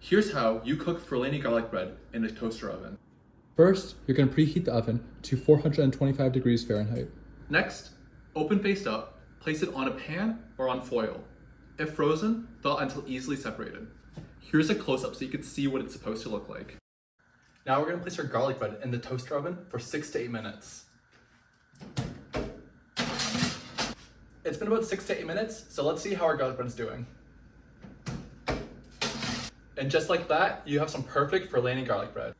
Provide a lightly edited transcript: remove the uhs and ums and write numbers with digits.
Here's how you cook Furlani garlic bread in a toaster oven. First, you're going to preheat the oven to 425 degrees Fahrenheit. Next, open face up, place it on a pan or on foil. If frozen, thaw until easily separated. Here's a close-up so you can see what it's supposed to look like. Now we're going to place our garlic bread in the toaster oven for 6 to 8 minutes. It's been about 6 to 8 minutes, so let's see how our garlic bread is doing. And just like that, you have some perfect Furlani garlic bread.